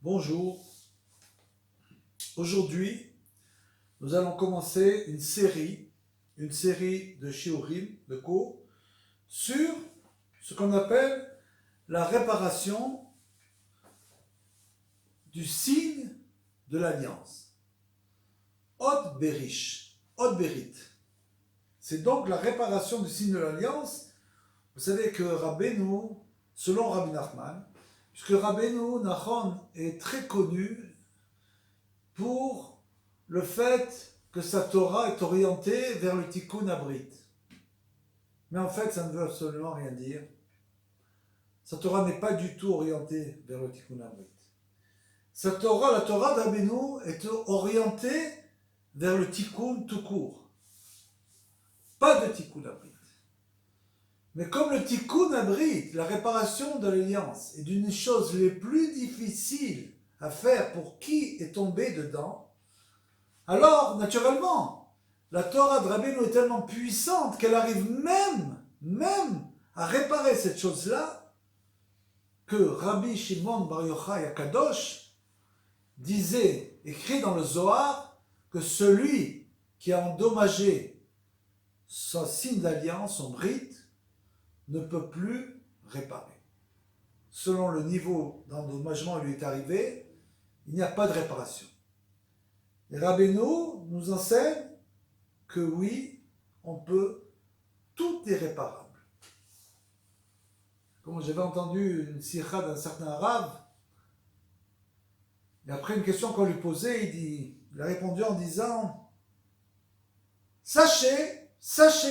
Bonjour, aujourd'hui nous allons commencer une série de shiurim, de cours, sur ce qu'on appelle la réparation du signe de l'alliance. Od Berish, Od Berit. C'est donc la réparation du signe de l'alliance. Vous savez que Rabbeinu, selon Rabbi Nachman, puisque Rabbeinu Nachon est très connu pour le fait que sa Torah est orientée vers le Tikkun Abrit. Mais en fait, ça ne veut absolument rien dire. Sa Torah n'est pas du tout orientée vers le Tikkun Abrit. La Torah de Rabbeinu est orientée vers le Tikkun tout court. Pas de Tikkun Abrit. Mais comme le Tikkun Abrit, la réparation de l'alliance, est d'une des choses les plus difficiles à faire pour qui est tombé dedans, alors, naturellement, la Torah de Rabbeinu est tellement puissante qu'elle arrive même à réparer cette chose-là, que Rabbi Shimon Bar Yochai HaKadosh disait, écrit dans le Zohar, que celui qui a endommagé son signe d'alliance, son brit, ne peut plus réparer. Selon le niveau d'endommagement qui lui est arrivé, il n'y a pas de réparation. Et Rabbeinu nous enseigne que oui, on peut, tout est réparable. Comme j'avais entendu une sikha d'un certain arabe, et après une question qu'on lui posait, il a répondu en disant « Sachez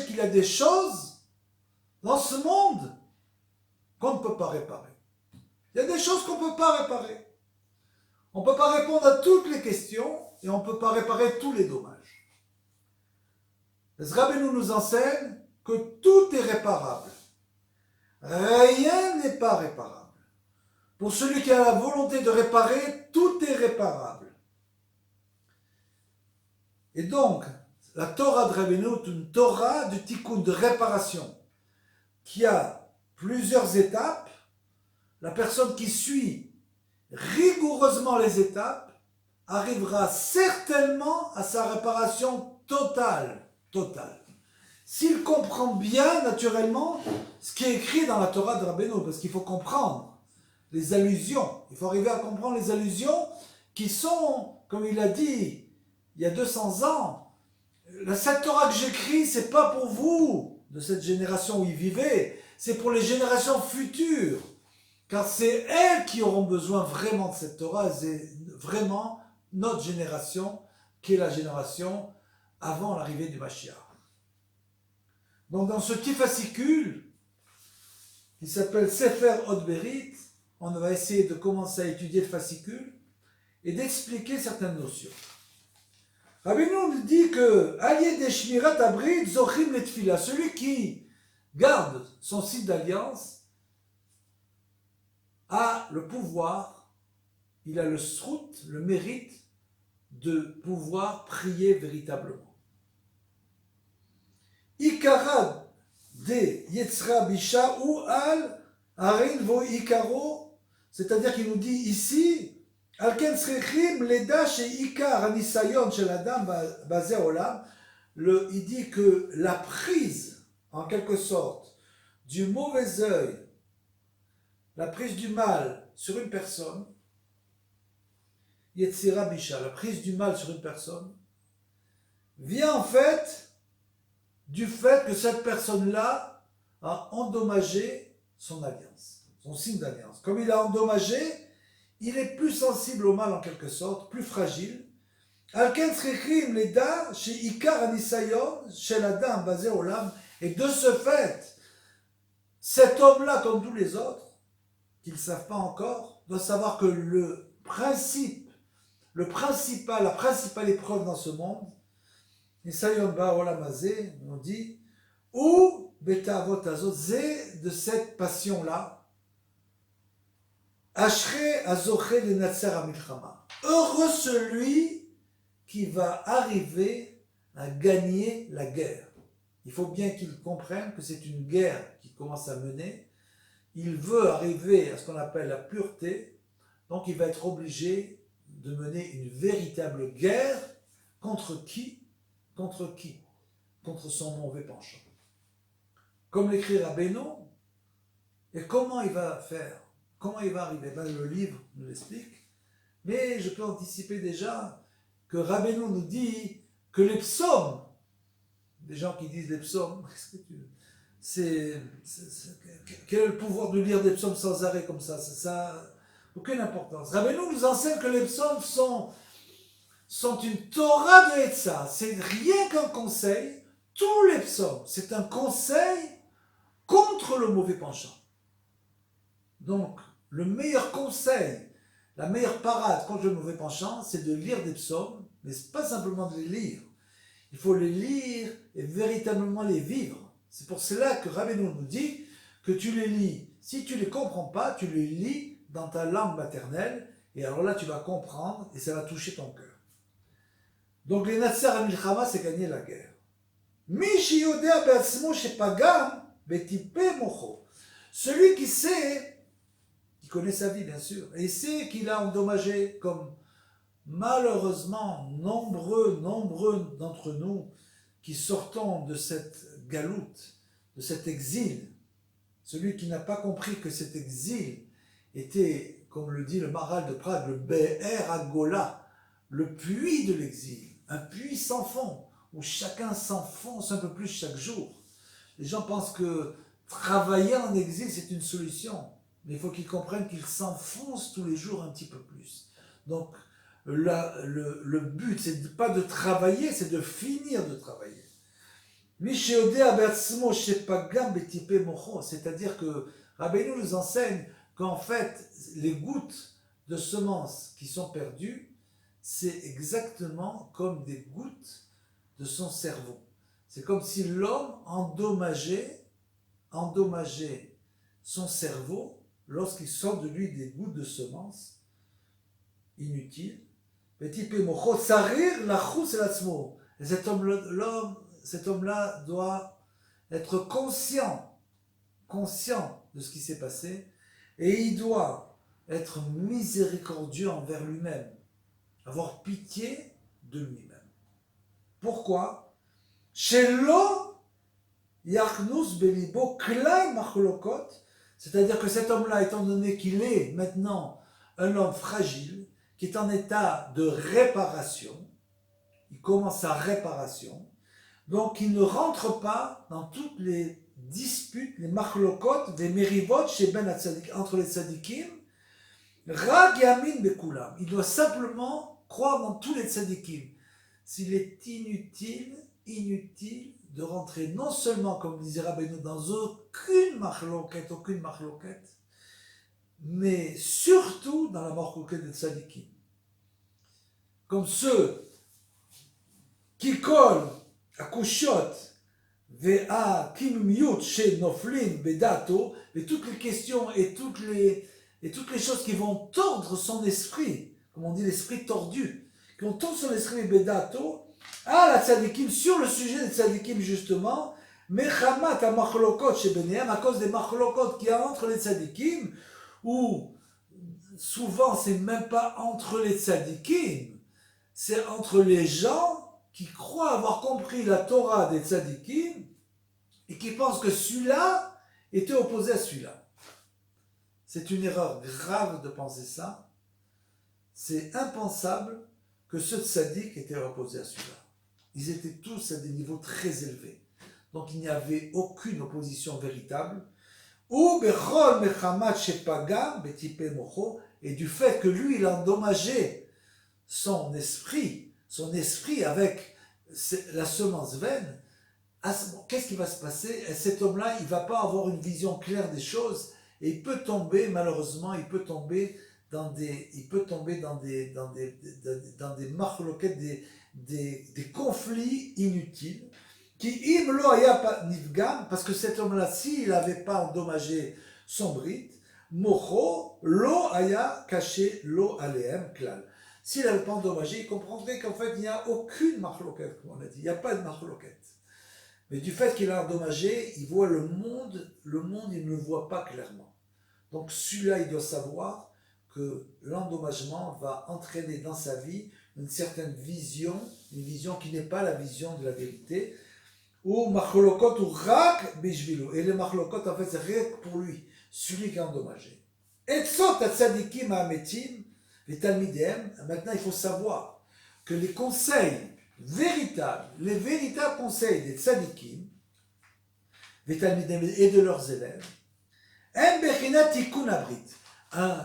qu'il y a des choses dans ce monde qu'on ne peut pas réparer. Il y a des choses qu'on ne peut pas réparer. On ne peut pas répondre à toutes les questions et on ne peut pas réparer tous les dommages. Le Rabbeinu nous enseigne que tout est réparable. Rien n'est pas réparable. Pour celui qui a la volonté de réparer, tout est réparable. Et donc, la Torah de Rabbeinu est une Torah du tikkun, de réparation, qui a plusieurs étapes. La personne qui suit rigoureusement les étapes arrivera certainement à sa réparation totale. S'il comprend bien, naturellement, ce qui est écrit dans la Torah de Rabbeinu, parce qu'il faut comprendre les allusions, il faut arriver à comprendre les allusions qui sont, comme il a dit, il y a 200 ans, cette Torah que j'écris, c'est pas pour vous, de cette génération où il vivait, c'est pour les générations futures. Car c'est elles qui auront besoin vraiment de cette Torah, c'est vraiment notre génération, qui est la génération avant l'arrivée du Mashiach. Donc dans ce petit fascicule, qui s'appelle Sefer Od Berit, on va essayer de commencer à étudier le fascicule et d'expliquer certaines notions. Rabbeinu nous dit que Allié des Shmirat Abrit Zochim Letfila, celui qui garde son signe d'alliance, a le pouvoir, il a le srout, le mérite de pouvoir prier véritablement. Ikarad de Yetzra Bisha ou al Harin vo Ikaro, c'est-à-dire qu'il nous dit ici, Alken Srechim Leda chez Ikar Anisayon chez l'Adam basé Olam, il dit que la prise, en quelque sorte, du mauvais œil, la prise du mal sur une personne, Yetzira Bisha, la prise du mal sur une personne, vient en fait du fait que cette personne-là a endommagé son alliance, son signe d'alliance. Comme il a endommagé, il est plus sensible au mal en quelque sorte, plus fragile. Alken Srechim Leda chez Ikar Anisayon, chez l'Adam basé au Olam, et de ce fait, cet homme-là, comme tous les autres, qu'ils ne savent pas encore, doivent savoir que la principale épreuve dans ce monde, Nisayon ba olam hazeh, on dit, ou beta avot azot, c'est de cette passion-là, Ashrei azoché le natser amilchama. Heureux celui qui va arriver à gagner la guerre. Il faut bien qu'il comprenne que c'est une guerre qui commence à mener. Il veut arriver à ce qu'on appelle la pureté, Donc il va être obligé de mener une véritable guerre contre qui? Contre qui? Contre son mauvais penchant. Comme l'écrit Rabbeinu, et comment il va faire? Comment il va arriver? Ben, le livre nous l'explique, mais je peux anticiper déjà que Rabbeinu nous dit que les psaumes, des gens qui disent les psaumes, quel est le pouvoir de lire des psaumes sans arrêt comme ça? Ça aucune importance. Rabbeinu nous enseigne que les psaumes sont une Torah de Etza. C'est rien qu'un conseil. Tous les psaumes, c'est un conseil contre le mauvais penchant. Donc, le meilleur conseil, la meilleure parade contre le mauvais penchant, c'est de lire des psaumes, mais ce n'est pas simplement de les lire. Il faut les lire et véritablement les vivre. C'est pour cela que Rabbeinu nous dit que tu les lis. Si tu ne les comprends pas, tu les lis dans ta langue maternelle, et alors là, tu vas comprendre, et ça va toucher ton cœur. Donc, les Natser à Milchama, c'est gagner la guerre. Celui qui sait, qui connaît sa vie bien sûr, et sait qu'il a endommagé, comme malheureusement nombreux d'entre nous qui sortons de cette galoute, de cet exil, celui qui n'a pas compris que cet exil était, comme le dit le Maharal de Prague, le Be'er Agola, le puits de l'exil, un puits sans fond, où chacun s'enfonce un peu plus chaque jour. Les gens pensent que travailler en exil, c'est une solution. Mais il faut qu'ils comprennent qu'ils s'enfoncent tous les jours un petit peu plus. Donc, le but, c'est pas de travailler, c'est de finir de travailler. C'est-à-dire que Rabbeinu nous enseigne qu'en fait, les gouttes de semences qui sont perdues, c'est exactement comme des gouttes de son cerveau. C'est comme si l'homme endommageait son cerveau lorsqu'il sort de lui des gouttes de semences inutiles. Et cet homme-là doit être conscient de ce qui s'est passé, et il doit être miséricordieux envers lui-même, avoir pitié de lui-même. Pourquoi? Shelo yachnus belibo klai machlokot, c'est-à-dire que cet homme-là, étant donné qu'il est maintenant un homme fragile, qui est en état de réparation, il commence sa réparation, donc il ne rentre pas dans toutes les disputes, les machlokot, des merivot chez Ben Hatzadik, entre les tzadikim, rag yamin bekulam. Il doit simplement croire dans tous les tzadikim. S'il est inutile de rentrer non seulement, comme disait Rabbeinu, dans aucune machloket, mais surtout dans la machloket des tzadikim. Comme ceux qui collent à kushot ve'a kimmiut chez noflin bedato, et toutes les questions et toutes les choses qui vont tordre son esprit, comme on dit l'esprit tordu, qui vont tordre son esprit bedato, à la tzadikim, sur le sujet des tzadikim justement, mechamat a machlokot chez Benéam, à cause des machlokot qu'il y a entre les tzadikim, où souvent c'est même pas entre les tzadikim, c'est entre les gens qui croient avoir compris la Torah des tzadikim et qui pensent que celui-là était opposé à celui-là. C'est une erreur grave de penser ça. C'est impensable que ce tzaddik était opposé à celui-là. Ils étaient tous à des niveaux très élevés. Donc il n'y avait aucune opposition véritable. Et du fait que lui, il a endommagé son esprit avec la semence vaine, qu'est-ce qui va se passer? Cet homme-là, il ne va pas avoir une vision claire des choses, et il peut tomber, malheureusement, dans des marloquettes, des conflits inutiles, qui im lo haya nifgam, parce que cet homme-là, s'il n'avait pas endommagé son brite, mocho lo haya caché lo aleem klal. S'il n'avait pas endommagé, il comprendrait qu'en fait, il n'y a aucune marloquette, comme on a dit. Il n'y a pas de marloquette. Mais du fait qu'il a endommagé, il voit le monde, il ne le voit pas clairement. Donc celui-là, il doit savoir que l'endommagement va entraîner dans sa vie une certaine vision, une vision qui n'est pas la vision de la vérité, ou machlokot ou rak bishvilu. Et les machlokot, en fait, c'est rien que pour lui, celui qui est endommagé. Etzot atzadikim ha'ametim v'talmidem. Maintenant, il faut savoir que les conseils véritables, les véritables conseils des tzadikim, v'talmidem et de leurs élèves, en bechinat tikkun habrit.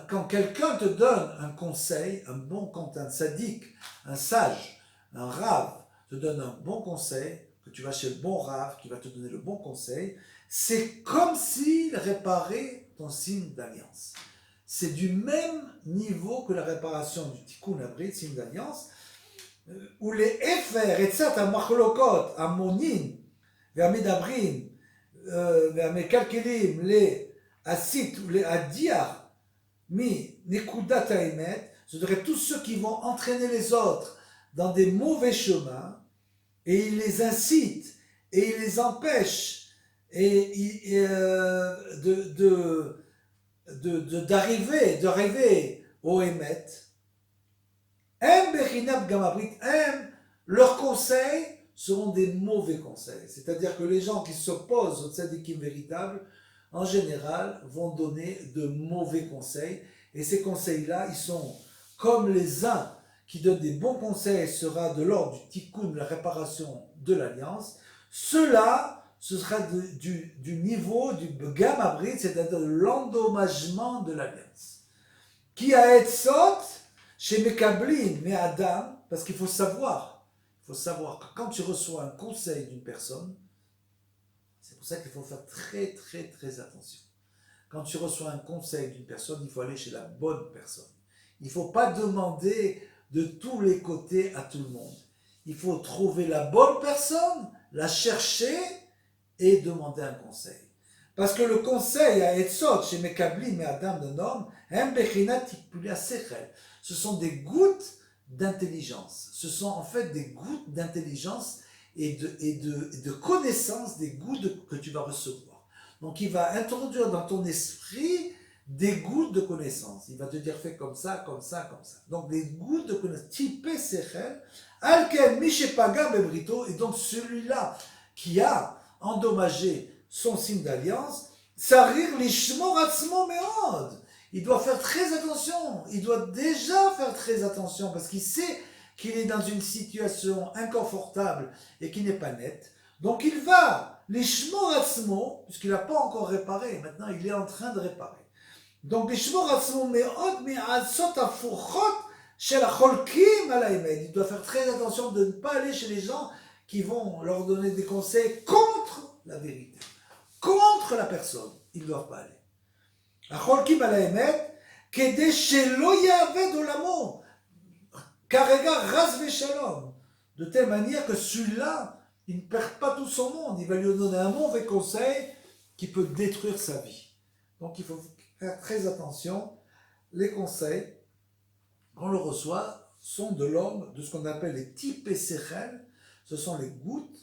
Quand quelqu'un te donne un conseil, un bon conseil, un sadique, un sage, un rave, te donne un bon conseil, que tu vas chez le bon rave, qui va te donner le bon conseil, c'est comme s'il réparait ton signe d'alliance. C'est du même niveau que la réparation du tikkun abrit, signe d'alliance, où les efer, et ça, machlokot, amonin, vermidabrin, vermekalkelim, les asit ou les adiar, mi nekudat haemet, c'est-à-dire tous ceux qui vont entraîner les autres dans des mauvais chemins, et ils les incitent, et ils les empêchent d'arriver au Emet. Leurs conseils seront des mauvais conseils. C'est-à-dire que les gens qui s'opposent aux tzadikim véritables, en général, vont donner de mauvais conseils. Et ces conseils-là, ils sont comme les uns qui donnent des bons conseils, sera de l'ordre du tikkun, de la réparation de l'alliance. Cela, ce sera du niveau du gam abrit, c'est-à-dire de l'endommagement de l'alliance. Qui a etzot chez Mekablin, mais Adam, parce qu'il faut savoir que quand tu reçois un conseil d'une personne, c'est pour ça qu'il faut faire très très très attention. Quand tu reçois un conseil d'une personne, il faut aller chez la bonne personne. Il ne faut pas demander de tous les côtés à tout le monde. Il faut trouver la bonne personne, la chercher et demander un conseil. Parce que le conseil à Etzot, chez Mekabli, mais Adam d'un homme, ce sont des gouttes d'intelligence. Ce sont en fait des gouttes d'intelligence et de connaissance des gouttes que tu vas recevoir. Donc il va introduire dans ton esprit des gouttes de connaissance. Il va te dire fais comme ça, comme ça, comme ça. Donc des gouttes de connaissance. Tipé sechel, alken mishepaga bebrito. Et donc celui-là qui a endommagé son signe d'alliance, sarir lishmor atzmo meod. Il doit faire très attention. Il doit déjà faire très attention parce qu'il sait qu'il est dans une situation inconfortable et qui n'est pas nette. Donc il va lishmor atzmo, puisqu'il n'a pas encore réparé. Maintenant il est en train de réparer. Donc, il doit faire très attention de ne pas aller chez les gens qui vont leur donner des conseils contre la vérité, contre la personne. Ils ne doivent pas aller. De telle manière que celui-là, il ne perd pas tout son monde. Il va lui donner un mauvais conseil qui peut détruire sa vie. Donc, il faut faire très attention. Les conseils qu'on le reçoit sont de l'homme, de ce qu'on appelle les types sechel. Ce sont les gouttes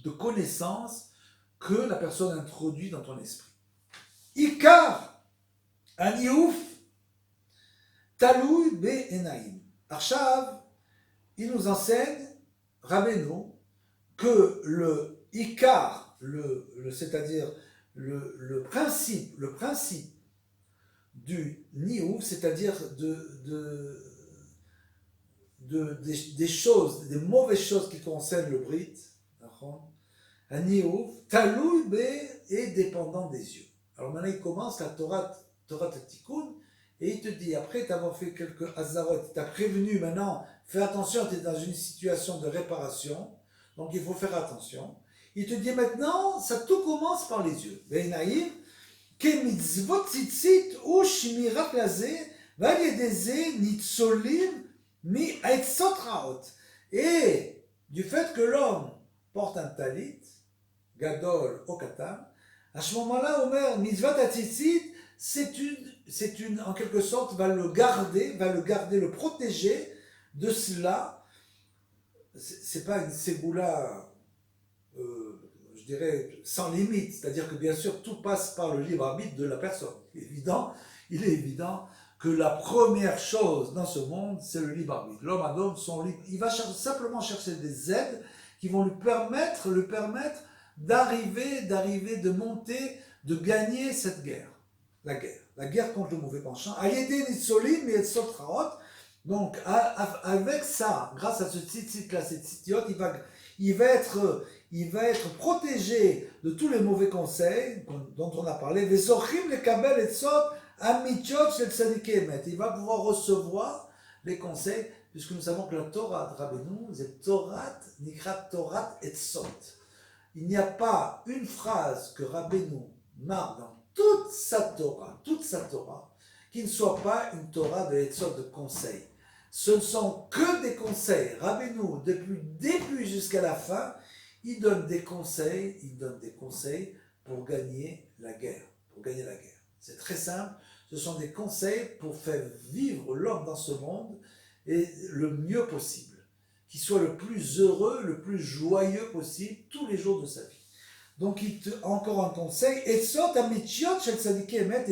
de connaissances que la personne introduit dans ton esprit. Ikar, aniouf, taloui be enaim. Arshav, il nous enseigne, Rabbeinu, que le ikar, c'est-à-dire le principe du niouf, c'est-à-dire des choses, des mauvaises choses qui concernent le brit, un niouf, taloui be est dépendant des yeux. Alors maintenant il commence la Torah Tikkun et il te dit, après t'avoir fait quelques hazarot, il t'a prévenu maintenant, fais attention, tu es dans une situation de réparation, donc il faut faire attention. Il te dit maintenant, ça tout commence par les yeux. Veinaïm, ke mitzvot tzitzit ou shmirat lazé, valiedeze nitzolim mi aitzot raot. Et du fait que l'homme porte un talit, gadol ou katan, à ce moment-là, Omer, mitzvot tzitzit, c'est une, en quelque sorte, va le garder, le protéger de cela. C'est pas une ségoula, je dirais, sans limite. C'est-à-dire que bien sûr, tout passe par le libre arbitre de la personne. Il est évident que la première chose dans ce monde, c'est le libre arbitre. L'homme adopte son libre. Il va simplement chercher des aides qui vont lui permettre d'arriver, de monter, de gagner cette guerre. La guerre contre le mauvais penchant. Donc, avec ça, grâce à ce tzitzit-là, cette tzitziot, il va être protégé de tous les mauvais conseils dont on a parlé. Il va pouvoir recevoir les conseils, puisque nous savons que la Torah de Rabbeinu, c'est Torah, Nikrat Torah Etzot. Il n'y a pas une phrase que Rabbeinu marque dans toute sa Torah, qui ne soit pas une Torah de Etzot, de conseils. Ce ne sont que des conseils. Rabbeinu, depuis le début jusqu'à la fin, il donne des conseils pour gagner la guerre. C'est très simple. Ce sont des conseils pour faire vivre l'homme dans ce monde et le mieux possible. Qu'il soit le plus heureux, le plus joyeux possible tous les jours de sa vie. Donc, encore un conseil. Et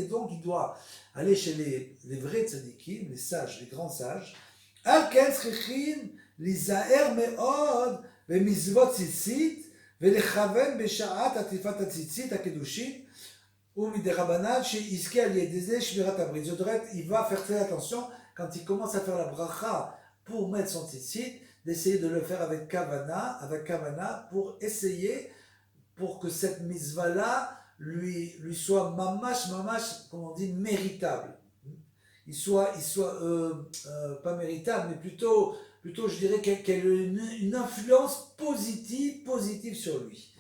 donc il doit aller chez les vrais tzadikim, les sages, les grands sages. במזוות ציצית ולכוון בשעת עטיפת הציצית הקדושית ומדרבנן שיזכה על ידי זה שמירת הברית. זאת אומרת, il va faire très attention quand il commence à faire la bracha pour mettre son tzitzit, d'essayer de le faire avec kavana pour essayer pour que cette mitzvah-là lui soit mamash, comme on dit, méritable. Il soit pas méritable, mais plutôt je dirais qu'elle a une influence positive sur lui.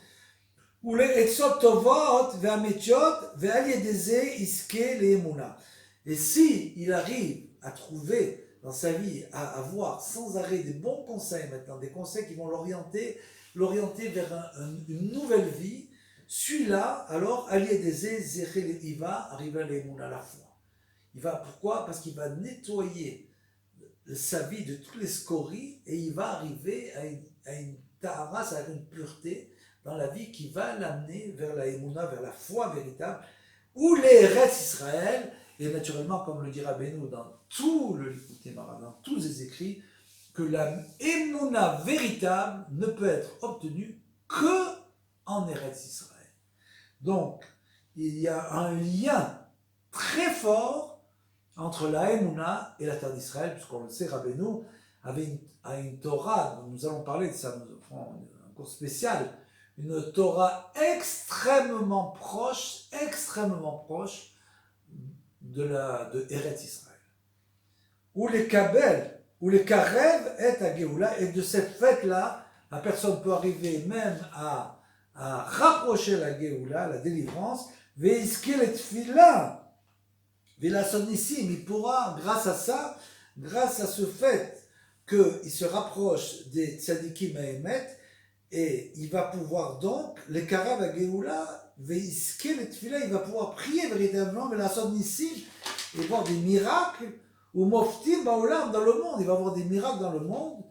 Et si il arrive à trouver dans sa vie, à avoir sans arrêt des bons conseils maintenant, des conseils qui vont l'orienter vers une nouvelle vie, celui-là, alors, il va arriver à l'Emouna, la foi. Pourquoi? Parce qu'il va nettoyer sa vie de toutes les scories et il va arriver à une tahara, à une pureté dans la vie qui va l'amener vers la Emouna, vers la foi véritable, ou les Eretz Israël, et naturellement, comme le dira Rabbeinu dans tout le Likutei Moharan, dans tous les écrits, que la Emouna véritable ne peut être obtenue que en Eretz Israël. Donc, il y a un lien très fort entre la Emouna et la terre d'Israël, puisqu'on le sait, Rabbeinu avait une Torah, nous allons parler de ça, nous ferons un cours spécial, une Torah extrêmement proche de Eretz Israël. Où les Kabel, où les Karev est à Géoula, et de cette fête-là, la personne peut arriver même à rapprocher la Géoula, la délivrance, Veiskil et Tfila, Vilassonissim, il pourra, grâce à ce fait qu'il se rapproche des tzadikim à Emet, et il va pouvoir donc, les Karav à Géoula, Veiskil et Tfila, il va pouvoir prier véritablement, Vilassonissim, et voir des miracles, ou Moftim Baolam dans le monde, il va voir des miracles dans le monde,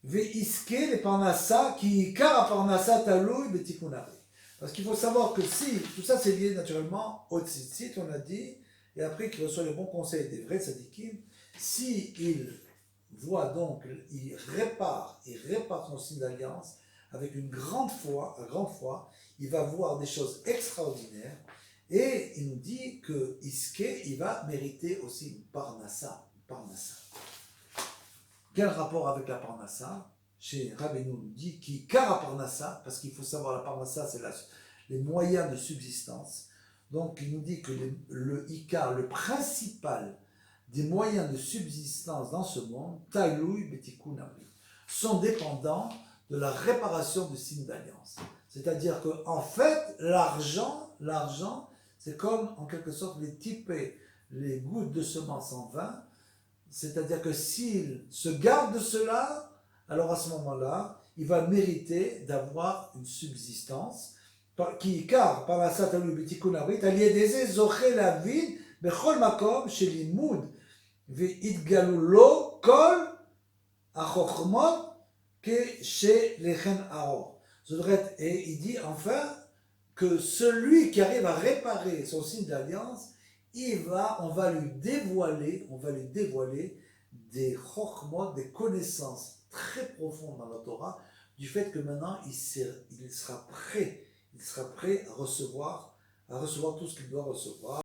Veiskil et Parnassa, qui Kara Parnassa Taloui Betikunari. Parce qu'il faut savoir que si, tout ça c'est lié naturellement au tzitzit, on a dit, et après qu'il reçoit les bons conseils des vrais tzadikim, si il voit donc, il répare son signe d'alliance avec une grande foi, il va voir des choses extraordinaires, et il nous dit que Iske, il va mériter aussi une parnassa. Quel rapport avec la parnassa? Chez Rabbeinu nous dit qui kara parnassa, parce qu'il faut savoir la parnassa c'est les moyens de subsistance. Donc il nous dit que le ikar, le principal des moyens de subsistance dans ce monde, Taloui Betikun Abri, sont dépendants de la réparation du signe d'alliance. C'est-à-dire qu'en fait, l'argent, c'est comme en quelque sorte les tipés, les gouttes de semence en vin. C'est-à-dire que s'il se garde de cela, alors à ce moment-là, il va mériter d'avoir une subsistance. Car par la Satalu Betikun Abrit, Aliedeze Zoché la Vid, Bechol Makom, chez Limoud, Ve'idgalu lo Kol Achochmot, que chez Lechen Aor. Et il dit enfin que celui qui arrive à réparer son signe d'alliance, on va lui dévoiler des chokhmot, des connaissances très profondes dans la Torah, du fait que maintenant il sera prêt à recevoir tout ce qu'il doit recevoir.